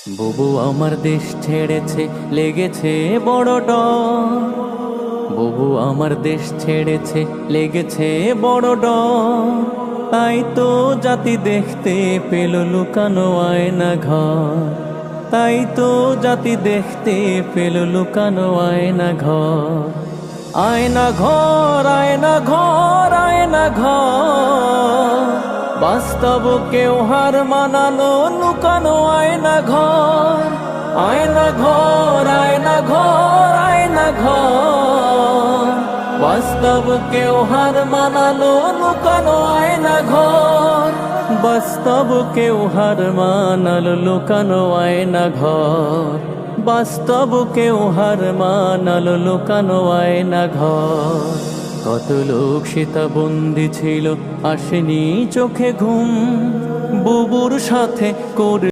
বুবু আমার দেশ ছেড়েছে, লেগেছে বড় ডর। বুবু আমার দেশ ছেড়েছে, লেগেছে বড় ডর। তাই তো জাতি দেখতে পেল লুকানো আয়না ঘর। তাই তো জাতি দেখতে পেল লুকানো আয়না ঘর। আয়না ঘর, আয়না ঘর, আয়না ঘর। বাস্তব কেউ হার মানালো লুকানো আয়না ঘর। আয়না ঘর, আয়না ঘর, আয়না ঘর। বাস্তব কেউ হার মানালো লুকানো আয়না ঘর। বাস্তব কেউ হার মানালো লুকানো আয়না ঘর। বাস্তব কেউ হার মানালো লুকানো আয়না ঘর। কত লোক সীতাবন্দি ছিল, আসেনি চোখে ঘুম। বুবুর সাথে করে